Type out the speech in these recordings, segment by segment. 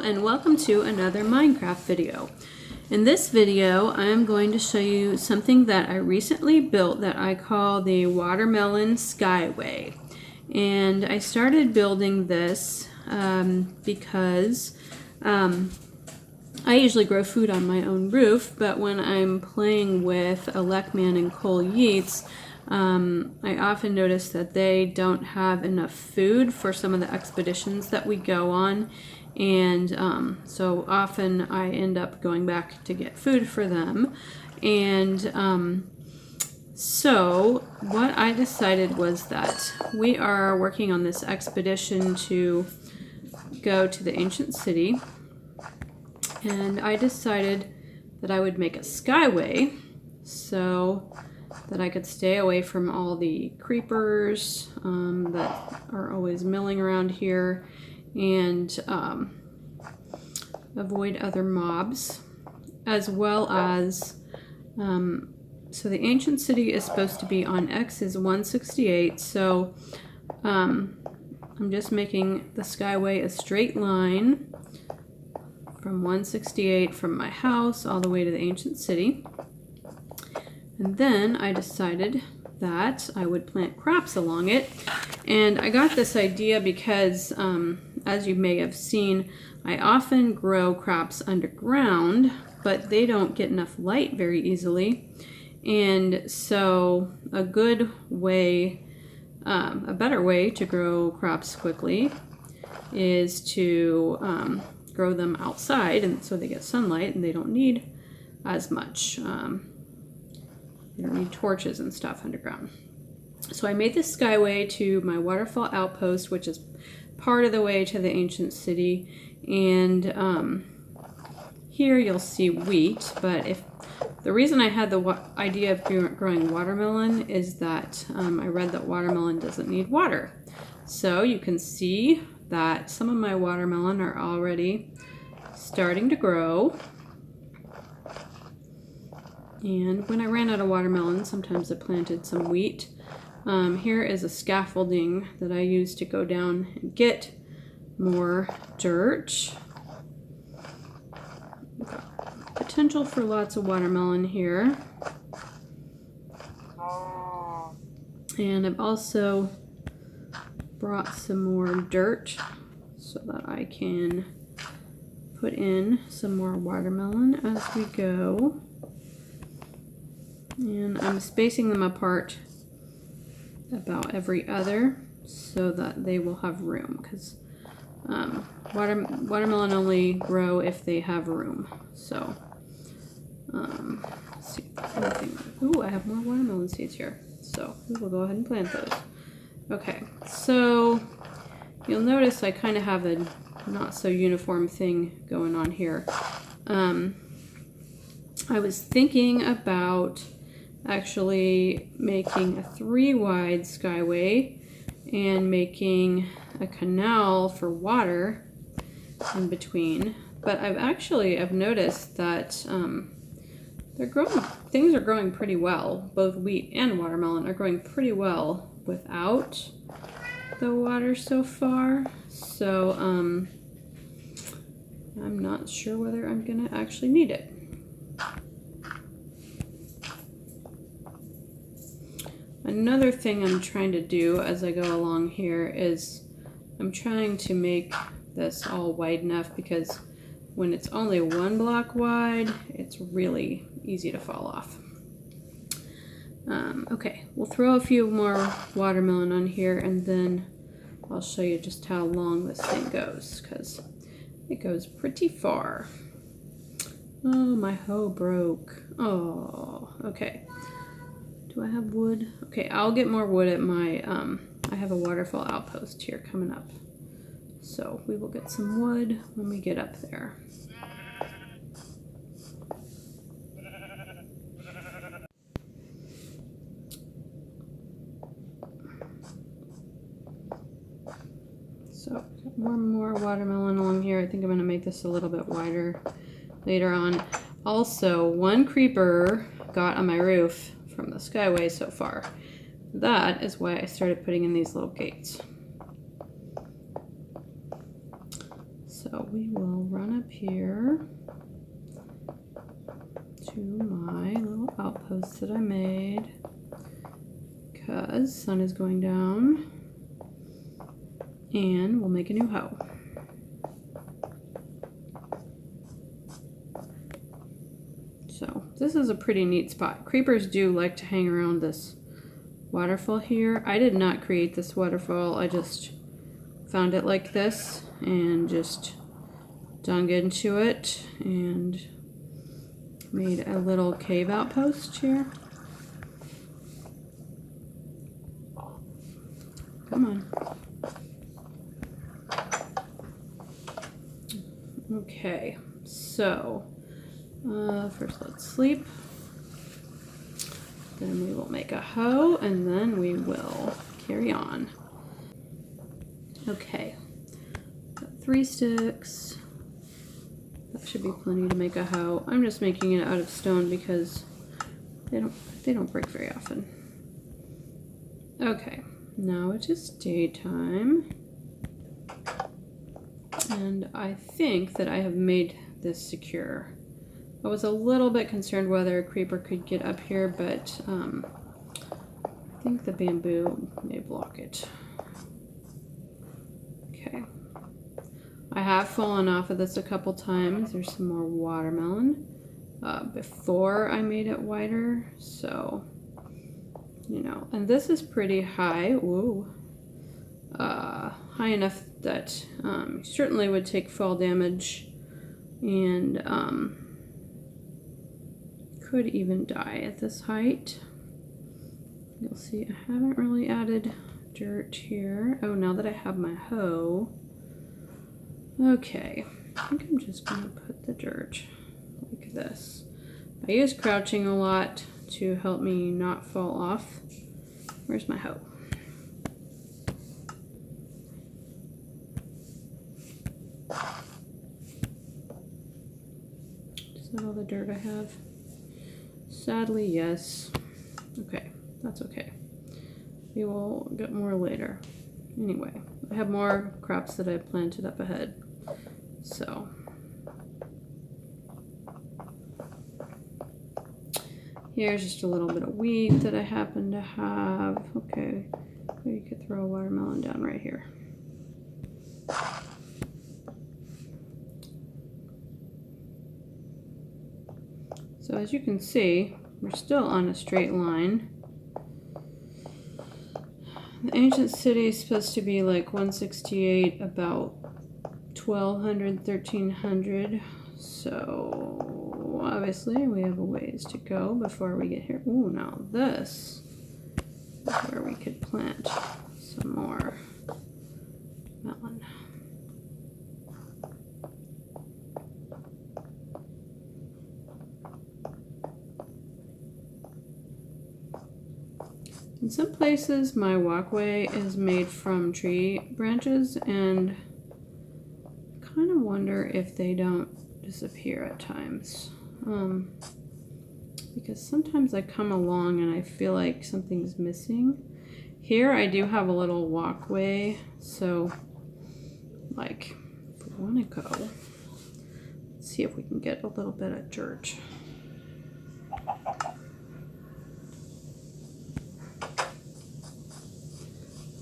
and welcome to another Minecraft video. In this video I am going to show you something that I recently built that I call the watermelon skyway. And I started building this because I usually grow food on my own roof, but when I'm playing with Elecman and ColeYeets, I often notice that they don't have enough food for some of the expeditions that we go on, and so often I end up going back to get food for them. And so what I decided was that we are working on this expedition to go to the ancient city, and I decided that I would make a skyway so that I could stay away from all the creepers that are always milling around here, and avoid other mobs, as well as so the ancient city is supposed to be on X is 168, so I'm just making the skyway a straight line from 168 from my house all the way to the ancient city. And then I decided that I would plant crops along it. And I got this idea because, as you may have seen, I often grow crops underground, but they don't get enough light very easily. And so a good way, a better way to grow crops quickly is to grow them outside, and so they get sunlight and they don't need as much. You don't need torches and stuff underground. So I made this skyway to my waterfall outpost, which is part of the way to the ancient city. And here you'll see wheat, but the reason I had the idea of growing watermelon is that I read that watermelon doesn't need water. So you can see that some of my watermelon are already starting to grow. And when I ran out of watermelon, sometimes I planted some wheat. Here is a scaffolding that I use to go down and get more dirt. Potential for lots of watermelon here. And I've also brought some more dirt so that I can put in some more watermelon as we go. And I'm spacing them apart about every other so that they will have room, because watermelon only grow if they have room. So let's see anything. Ooh, I have more watermelon seeds here, so we will go ahead and plant those. Okay, so you'll notice I kind of have a not so uniform thing going on here. I was thinking about actually making a 3-wide skyway and making a canal for water in between, but I've noticed that things are growing pretty well. Both wheat and watermelon are growing pretty well without the water so far, so I'm not sure whether I'm gonna actually need it. Another thing I'm trying to do as I go along here is I'm trying to make this all wide enough, because when it's only 1 block wide, it's really easy to fall off. Okay, we'll throw a few more watermelon on here, and then I'll show you just how long this thing goes, because it goes pretty far. Oh, my hoe broke. Oh, okay. Do I have wood? Okay, I'll get more wood at my, I have a waterfall outpost here coming up. So we will get some wood when we get up there. So more watermelon along here. I think I'm gonna make this a little bit wider later on. Also, one creeper got on my roof from the skyway so far. That is why I started putting in these little gates. So we will run up here to my little outpost that I made, because sun is going down, and we'll make a new hoe. So this is a pretty neat spot. Creepers do like to hang around this waterfall here. I did not create this waterfall. I just found it like this and just dug into it and made a little cave outpost here. Come on. Okay, so first let's sleep. Then we will make a hoe, and then we will carry on. Okay, got 3 sticks. That should be plenty to make a hoe. I'm just making it out of stone because they don't break very often. Okay, now it is daytime, and I think that I have made this secure. I was a little bit concerned whether a creeper could get up here, but I think the bamboo may block it. Okay. I have fallen off of this a couple times. There's some more watermelon before I made it wider, so, you know. And this is pretty high. Ooh. High enough that you certainly would take fall damage, and could even die at this height. You'll see I haven't really added dirt here. Oh, now that I have my hoe. Okay, I think I'm just gonna put the dirt like this. I use crouching a lot to help me not fall off. Where's my hoe? Is that all the dirt I have? Sadly, yes. Okay, that's okay. We will get more later. Anyway, I have more crops that I planted up ahead. So, here's just a little bit of wheat that I happen to have. Okay, you could throw a watermelon down right here. So as you can see, we're still on a straight line. The ancient city is supposed to be like 168, about 1200, 1300. So obviously we have a ways to go before we get here. Ooh, now this is where we could plant some more melon. In some places, my walkway is made from tree branches, and I kind of wonder if they don't disappear at times. Because sometimes I come along and I feel like something's missing. Here I do have a little walkway, so like if we want to go, let's see if we can get a little bit of dirt.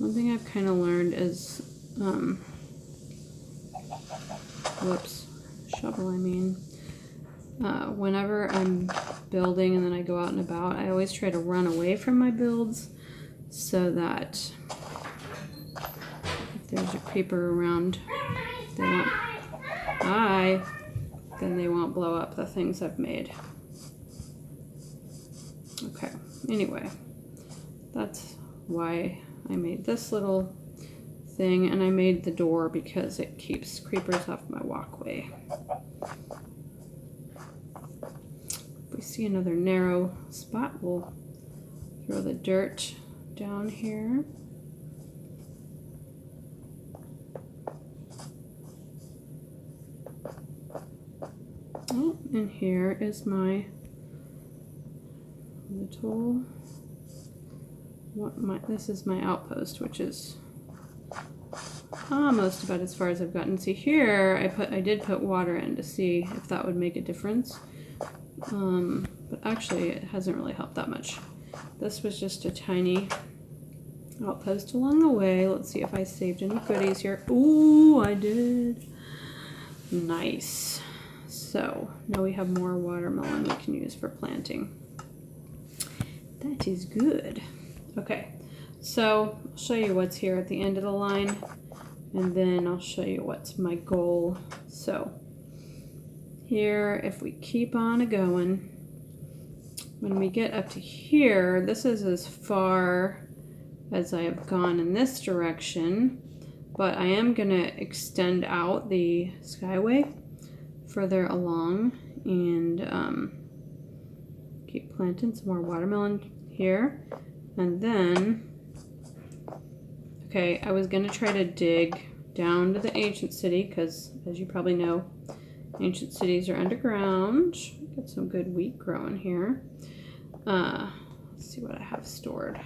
One thing I've kind of learned is, shovel I mean, whenever I'm building and then I go out and about, I always try to run away from my builds so that if there's a creeper around, then they won't blow up the things I've made. Okay, anyway, that's why I made this little thing, and I made the door because it keeps creepers off my walkway. If we see another narrow spot, we'll throw the dirt down here. Oh, and here is my little... this is my outpost, which is almost about as far as I've gotten. See here, I did put water in to see if that would make a difference. But actually it hasn't really helped that much. This was just a tiny outpost along the way. Let's see if I saved any goodies here. Ooh, I did. Nice. So now we have more watermelon we can use for planting. That is good. Okay, so I'll show you what's here at the end of the line, and then I'll show you what's my goal. So here, if we keep on going, when we get up to here, this is as far as I have gone in this direction, but I am gonna extend out the Skyway further along and keep planting some more watermelon here. And then, okay, I was gonna try to dig down to the ancient city because, as you probably know, ancient cities are underground. Got some good wheat growing here. Let's see what I have stored.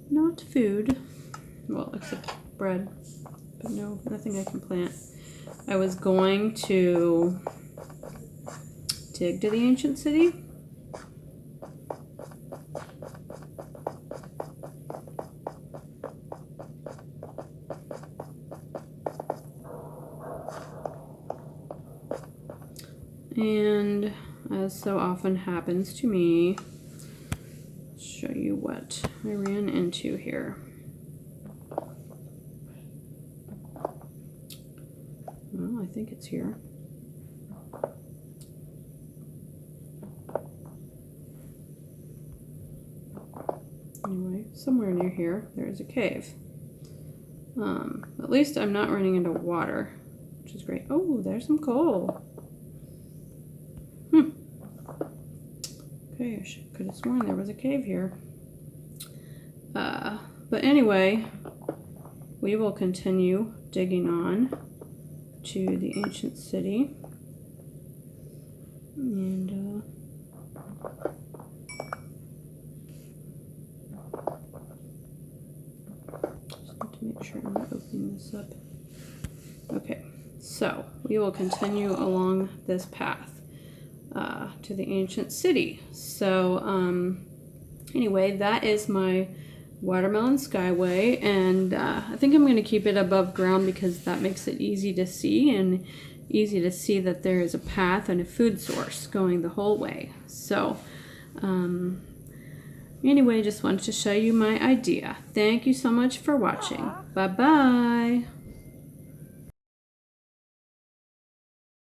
Not food, well, except bread, but no, nothing I can plant. I was going to dig to the ancient city. And as so often happens to me, I'll show you what I ran into here. Well, I think it's here. Anyway, somewhere near here, there's a cave. At least I'm not running into water, which is great. Oh, there's some coal. Okay, I could have sworn there was a cave here. But anyway, we will continue digging on to the ancient city. And just need to make sure I'm not opening this up. Okay, so we will continue along this path to the ancient city. So anyway, that is my watermelon skyway, and I think I'm going to keep it above ground because that makes it easy to see, and easy to see that there is a path and a food source going the whole way. So anyway, just wanted to show you my idea. Thank you so much for watching. Bye bye.